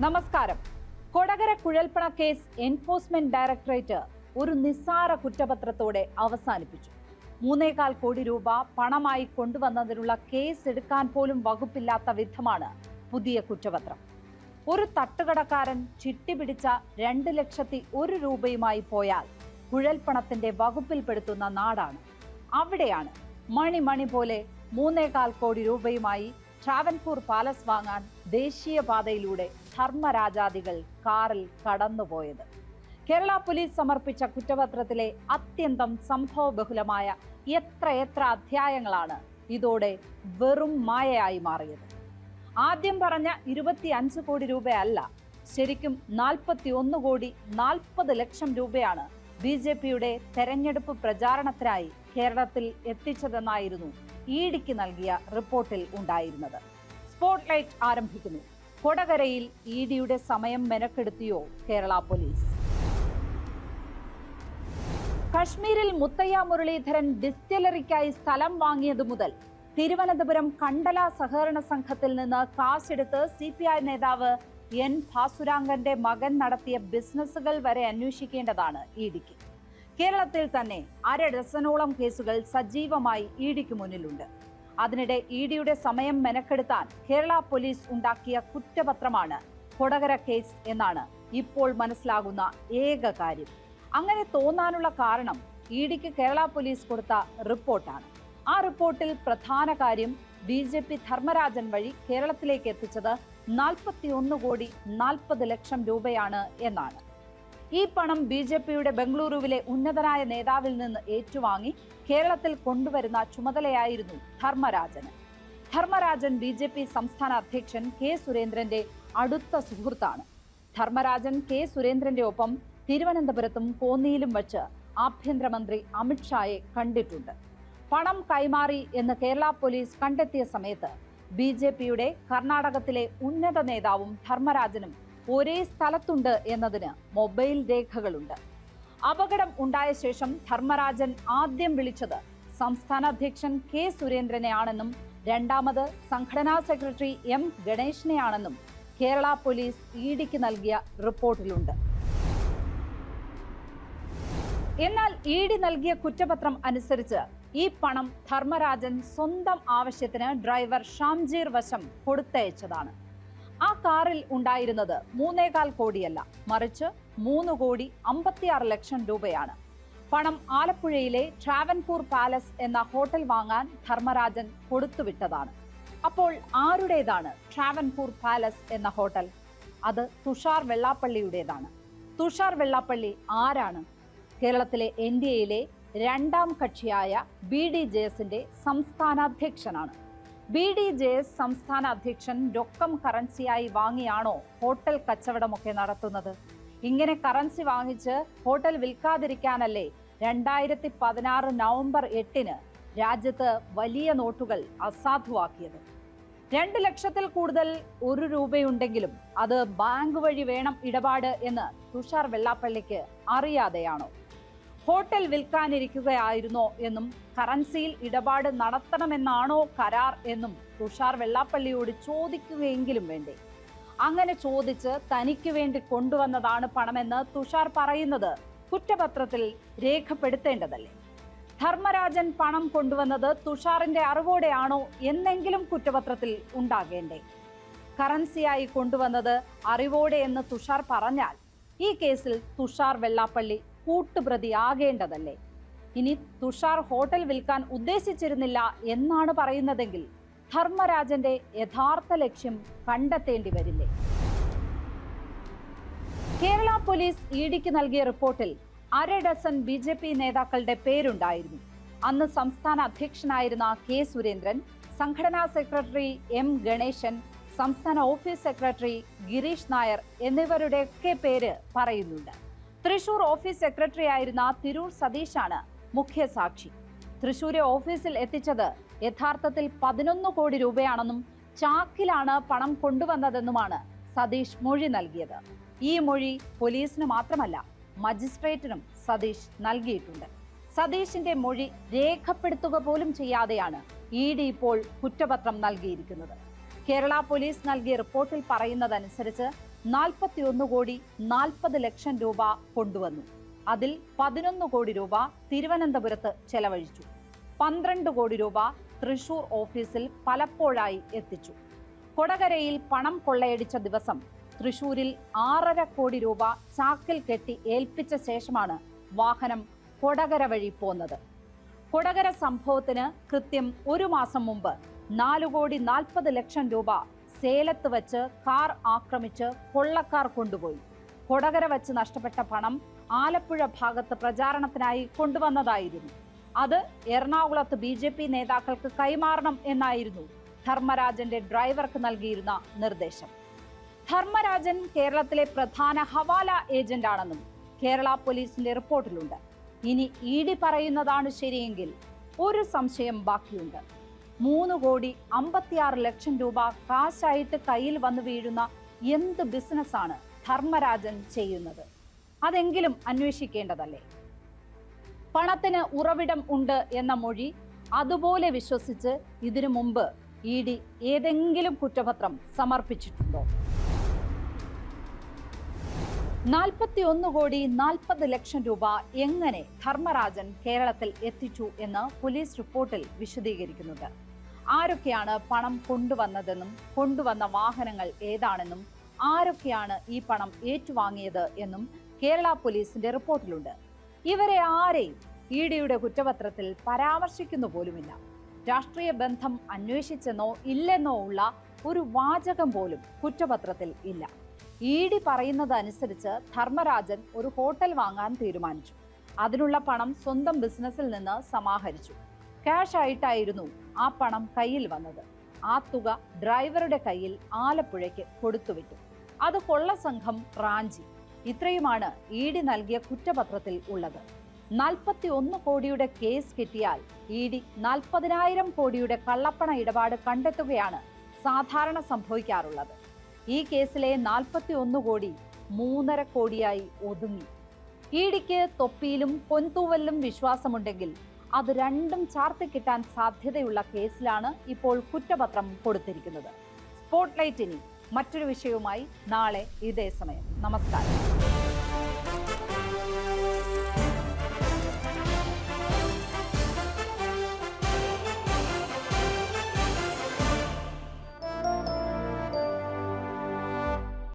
നമസ്കാരം. Kodakara കുഴൽപ്പണ case enforcement directorate ഒരു നിസ്സാര കുറ്റപത്രത്തോടെ അവസാനിപ്പിച്ചു. 3.25 കോടി രൂപ പണമായി കൊണ്ടുവന്നതിനുള്ള കേസ് എടുക്കാൻ പോലും വകുപ്പില്ലാത്ത വിധമാണ് പുതിയ കുറ്റപത്രം. ഒരു തട്ടുകടക്കാരൻ ചിട്ടി പിടിച്ച 2,01,000 രൂപയുമായി പോയാൽ കുഴൽപ്പണത്തിന്റെ വകുപ്പിൽപ്പെടുത്തുന്ന നാടാണ്. അവിടെയാണ് മണി പോലെ 3.25 കോടി രൂപയുമായി ട്രാവൻകൂർ പാലസ് വാങ്ങാൻ ദേശീയപാതയിലൂടെ ധർമ്മരാജാദികൾ കാറിൽ കടന്നുപോയത്. കേരള പോലീസ് സമർപ്പിച്ച കുറ്റപത്രത്തിലെ അത്യന്തം സംഭവബഹുലമായ എത്ര അധ്യായങ്ങളാണ് ഇതോടെ വെറും മായയായി മാറിയത്. ആദ്യം പറഞ്ഞ 25 കോടി രൂപയല്ല, ശരിക്കും 41 കോടി 40 ലക്ഷം രൂപയാണ് BJPയുടെ തെരഞ്ഞെടുപ്പ് പ്രചാരണത്തിനായി കേരളത്തിൽ എത്തിച്ചതെന്നായിരുന്നു ഇഡിക്ക് നൽകിയ റിപ്പോർട്ടിൽ ഉണ്ടായിരുന്നത്. സ്പോട്ട്ലൈറ്റ് ആരംഭിക്കുന്നു. കൊടകരയിൽ ഇഡിയുടെ സമയം മെനക്കെടുത്തിയോ കേരള പോലീസ്? കശ്മീരിൽ മുത്തയ്യ മുരളീധരൻ ഡിസ്റ്റിലറിക്കായി സ്ഥലം വാങ്ങിയതു മുതൽ തിരുവനന്തപുരം കണ്ടല സഹകരണ സംഘത്തിൽ നിന്ന് കാശെടുത്ത് CPI നേതാവ് N ഭാസുരാംഗന്റെ മകൻ നടത്തിയ ബിസിനസ്സുകൾ വരെ അന്വേഷിക്കേണ്ടതാണ് ഇഡിക്ക്. കേരളത്തിൽ തന്നെ 1/2 ഡസനോളം കേസുകൾ സജീവമായി ഇഡിക്ക് മുന്നിലുണ്ട്. അതിനിടെ ഇഡിയുടെ സമയം മെനക്കെടുത്താൻ കേരള പോലീസ് ഉണ്ടാക്കിയ കുറ്റപത്രമാണ് കൊടകര കേസ് എന്നാണ് ഇപ്പോൾ മനസ്സിലാകുന്ന ഏക കാര്യം. അങ്ങനെ തോന്നാനുള്ള കാരണം ഇഡിക്ക് കേരള പോലീസ് കൊടുത്ത റിപ്പോർട്ടാണ്. ആ റിപ്പോർട്ടിൽ പ്രധാന കാര്യം BJP ധർമ്മരാജൻ വഴി കേരളത്തിലേക്ക് എത്തിച്ചത് 41 കോടി 40 ലക്ഷം രൂപയാണ് എന്നാണ്. ഈ പണം BJPയുടെ ബംഗളൂരുവിലെ ഉന്നതനായ നേതാവിൽ നിന്ന് ഏറ്റുവാങ്ങി കേരളത്തിൽ കൊണ്ടുവരുന്ന ചുമതലയായിരുന്നു ധർമ്മരാജന്. ധർമ്മരാജൻ BJP സംസ്ഥാന അധ്യക്ഷൻ K സുരേന്ദ്രന്റെ അടുത്ത സുഹൃത്താണ്. ധർമ്മരാജൻ K സുരേന്ദ്രന്റെ ഒപ്പം തിരുവനന്തപുരത്തും കോന്നിയിലും വച്ച് ആഭ്യന്തരമന്ത്രി അമിത്ഷായെ കണ്ടിട്ടുണ്ട്. പണം കൈമാറി എന്ന് കേരള പോലീസ് കണ്ടെത്തിയ സമയത്ത് BJPയുടെ കർണാടകത്തിലെ ഉന്നത നേതാവും ധർമ്മരാജനും ഒരേ സ്ഥലത്തുണ്ട് എന്നതിന് മൊബൈൽ രേഖകളുണ്ട്. അപകടം ഉണ്ടായ ശേഷം ധർമ്മരാജൻ ആദ്യം വിളിച്ചത് സംസ്ഥാന അധ്യക്ഷൻ K സുരേന്ദ്രനെ ആണെന്നും രണ്ടാമത് സംഘടനാ സെക്രട്ടറി M ഗണേശനെയാണെന്നും കേരള പോലീസ് ഇഡിക്ക് നൽകിയ റിപ്പോർട്ടിലുണ്ട്. എന്നാൽ ഇഡി നൽകിയ കുറ്റപത്രം അനുസരിച്ച് ഈ പണം ധർമ്മരാജൻ സ്വന്തം ആവശ്യത്തിന് ഡ്രൈവർ ഷാംജീർ വശം കൊടുത്തയച്ചതാണ്. ആ കാറിൽ ഉണ്ടായിരുന്നത് 3.25 കോടിയല്ല, മറിച്ച് 3 കോടി 56 ലക്ഷം രൂപയാണ്. പണം ആലപ്പുഴയിലെ ട്രാവൻകൂർ പാലസ് എന്ന ഹോട്ടൽ വാങ്ങാൻ ധർമ്മരാജൻ കൊടുത്തുവിട്ടതാണ്. അപ്പോൾ ആരുടേതാണ് ട്രാവൻകൂർ പാലസ് എന്ന ഹോട്ടൽ? അത് തുഷാർ വെള്ളാപ്പള്ളിയുടേതാണ്. തുഷാർ വെള്ളാപ്പള്ളി ആരാണ്? കേരളത്തിലെ NDAയിലെ രണ്ടാം കക്ഷിയായ BDJSന്റെ സംസ്ഥാന അധ്യക്ഷനാണ്. BDJS സംസ്ഥാന അധ്യക്ഷൻ രൊക്കം കറൻസിയായി വാങ്ങിയാണോ ഹോട്ടൽ കച്ചവടമൊക്കെ നടത്തുന്നത്? ഇങ്ങനെ കറൻസി വാങ്ങിച്ച് ഹോട്ടൽ വിൽക്കാതിരിക്കാനല്ലേ 2016 നവംബർ 8 രാജ്യത്ത് വലിയ നോട്ടുകൾ അസാധുവാക്കിയത്? 2 ലക്ഷത്തിൽ കൂടുതൽ 1 രൂപയുണ്ടെങ്കിലും അത് ബാങ്ക് വഴി വേണം ഇടപാട് എന്ന് തുഷാർ വെള്ളാപ്പള്ളിക്ക് അറിയാതെയാണോ? ഹോട്ടൽ വിൽക്കാനിരിക്കുകയായിരുന്നോ എന്നും കറൻസിയിൽ ഇടപാട് നടത്തണമെന്നാണോ കരാർ എന്നും തുഷാർ വെള്ളാപ്പള്ളിയോട് ചോദിക്കുകയെങ്കിലും വേണ്ടേ? അങ്ങനെ ചോദിച്ച് തനിക്ക് വേണ്ടി കൊണ്ടുവന്നതാണ് പണമെന്ന് തുഷാർ പറയുന്നത് കുറ്റപത്രത്തിൽ രേഖപ്പെടുത്തേണ്ടതല്ലേ? ധർമ്മരാജൻ പണം കൊണ്ടുവന്നത് തുഷാറിന്റെ അറിവോടെയാണോ എന്നെങ്കിലും കുറ്റപത്രത്തിൽ ഉണ്ടാകേണ്ടേ? കറൻസിയായി കൊണ്ടുവന്നത് അറിവോടെ എന്ന് തുഷാർ പറഞ്ഞാൽ ഈ കേസിൽ തുഷാർ വെള്ളാപ്പള്ളി കൂട്ടുപ്രതിയാകേണ്ടതല്ലേ? ഇനി തുഷാർ ഹോട്ടൽ വിൽക്കാൻ ഉദ്ദേശിച്ചിരുന്നില്ല എന്നാണ് പറയുന്നതെങ്കിൽ ധർമ്മരാജന്റെ യഥാർത്ഥ ലക്ഷ്യം കണ്ടെത്തേണ്ടി വരില്ലേ? കേരള പോലീസ് ഇഡിക്ക് നൽകിയ റിപ്പോർട്ടിൽ 1/2 ഡസൻ BJP നേതാക്കളുടെ പേരുണ്ടായിരുന്നു. അന്ന് സംസ്ഥാന അധ്യക്ഷനായിരുന്ന K സുരേന്ദ്രൻ, സംഘടനാ സെക്രട്ടറി M ഗണേശൻ, സംസ്ഥാന ഓഫീസ് സെക്രട്ടറി ഗിരീഷ് നായർ എന്നിവരുടെയൊക്കെ പേര് പറയുന്നുണ്ട്. തൃശൂർ ഓഫീസ് സെക്രട്ടറി ആയിരുന്ന തിരൂർ സതീഷാണ് മുഖ്യ സാക്ഷി. തൃശൂരെ ഓഫീസിൽ എത്തിച്ചത് യഥാർത്ഥത്തിൽ 11 കോടി രൂപയാണെന്നും ചാക്കിലാണ് പണം കൊണ്ടുവന്നതെന്നുമാണ് സതീഷ് മൊഴി നൽകിയത്. ഈ മൊഴി പോലീസിന് മാത്രമല്ല മജിസ്ട്രേറ്റിനും സതീഷ് നൽകിയിട്ടുണ്ട്. സതീഷിന്റെ മൊഴി രേഖപ്പെടുത്തുക പോലും ചെയ്യാതെയാണ് ഇഡി ഇപ്പോൾ കുറ്റപത്രം നൽകിയിരിക്കുന്നത്. കേരള പോലീസ് നൽകിയ റിപ്പോർട്ടിൽ പറയുന്നതനുസരിച്ച് 41 കോടി 40 ലക്ഷം രൂപ കൊണ്ടുവന്നു. അതിൽ 11 കോടി രൂപ തിരുവനന്തപുരത്ത് ചെലവഴിച്ചു. 12 കോടി രൂപ തൃശൂർ ഓഫീസിൽ പലപ്പോഴായി എത്തിച്ചു. കൊടകരയിൽ പണം കൊള്ളയടിച്ച ദിവസം തൃശൂരിൽ 6.5 കോടി രൂപ ചാക്കിൽ കെട്ടി ഏൽപ്പിച്ച ശേഷമാണ് വാഹനം കൊടകര വഴി പോന്നത്. കൊടകര സംഭവത്തിന് കൃത്യം 1 മാസം മുമ്പ് 4 കോടി 40 ലക്ഷം രൂപ സേലത്ത് വച്ച് കാർ ആക്രമിച്ച് കൊള്ളക്കാർ കൊണ്ടുപോയി. കൊടകര വച്ച് നഷ്ടപ്പെട്ട പണം ആലപ്പുഴ ഭാഗത്ത് പ്രചാരണത്തിനായി കൊണ്ടുവന്നതായിരുന്നു. അത് എറണാകുളത്ത് BJP നേതാക്കൾക്ക് കൈമാറണം എന്നായിരുന്നു ധർമ്മരാജന്റെ ഡ്രൈവർക്ക് നൽകിയിരുന്ന നിർദ്ദേശം. ധർമ്മരാജൻ കേരളത്തിലെ പ്രധാന ഹവാല ഏജന്റാണെന്നും കേരള പോലീസിന്റെ റിപ്പോർട്ടിലുണ്ട്. ഇനി ED പറയുന്നതാണ് ശരിയെങ്കിൽ ഒരു സംശയം ബാക്കിയുണ്ട്. 3 കോടി 56 ലക്ഷം രൂപ കാശായിട്ട് കയ്യിൽ വന്നു വീഴുന്ന എന്ത് ബിസിനസ്സാണ് ധർമ്മരാജൻ ചെയ്യുന്നത്? അതെങ്കിലും അന്വേഷിക്കേണ്ടതല്ലേ? പണത്തിന് ഉറവിടം ഉണ്ട് എന്ന മൊഴി അതുപോലെ വിശ്വസിച്ച് ഇതിനു മുമ്പ് ED ഏതെങ്കിലും കുറ്റപത്രം സമർപ്പിച്ചിട്ടുണ്ടോ? 41 കോടി 40 ലക്ഷം രൂപ എങ്ങനെ ധർമ്മരാജൻ കേരളത്തിൽ എത്തിച്ചു എന്ന് പോലീസ് റിപ്പോർട്ടിൽ വിശദീകരിക്കുന്നുണ്ട്. ആരൊക്കെയാണ് പണം കൊണ്ടുവന്നതെന്നും കൊണ്ടുവന്ന വാഹനങ്ങൾ ഏതാണെന്നും ആരൊക്കെയാണ് ഈ പണം ഏറ്റുവാങ്ങിയത് എന്നും കേരള പോലീസിന്റെ റിപ്പോർട്ടിലുണ്ട്. ഇവരെ ആരെയും EDയുടെ കുറ്റപത്രത്തിൽ പരാമർശിക്കുന്നു പോലുമില്ല. രാഷ്ട്രീയ ബന്ധം അന്വേഷിച്ചെന്നോ ഇല്ലെന്നോ ഉള്ള ഒരു വാചകം പോലും കുറ്റപത്രത്തിൽ ഇല്ല. ED പറയുന്നത് അനുസരിച്ച് ധർമ്മരാജൻ ഒരു ഹോട്ടൽ വാങ്ങാൻ തീരുമാനിച്ചു. അതിനുള്ള പണം സ്വന്തം ബിസിനസ്സിൽ നിന്ന് സമാഹരിച്ചു. ക്യാഷ് ആയിട്ടായിരുന്നു ആ പണം കയ്യിൽ വന്നത്. ആ തുക ഡ്രൈവറുടെ കയ്യിൽ ആലപ്പുഴയ്ക്ക് കൊടുത്തുവിട്ടു. അത് കൊള്ള സംഘം റാഞ്ചി. ഇത്രയുമാണ് ED നൽകിയ കുറ്റപത്രത്തിൽ ഉള്ളത്. 41 കോടിയുടെ കേസ് കിട്ടിയാൽ ED 40,000 കോടിയുടെ കള്ളപ്പണ ഇടപാട് കണ്ടെത്തുകയാണ് സാധാരണ സംഭവിക്കാറുള്ളത്. ഈ കേസിലെ 41 കോടി 3.5 കോടിയായി ഒതുങ്ങി. EDക്ക് തൊപ്പിയിലും പൊൻതൂവലിലും വിശ്വാസമുണ്ടെങ്കിൽ അത് രണ്ടും ചാർത്തി കിട്ടാൻ സാധ്യതയുള്ള കേസിലാണ് ഇപ്പോൾ കുറ്റപത്രം കൊടുത്തിരിക്കുന്നത്. സ്പോട്ട്ലൈറ്റ് ഇനി മറ്റൊരു വിഷയവുമായി നാളെ ഇതേ സമയം. നമസ്കാരം.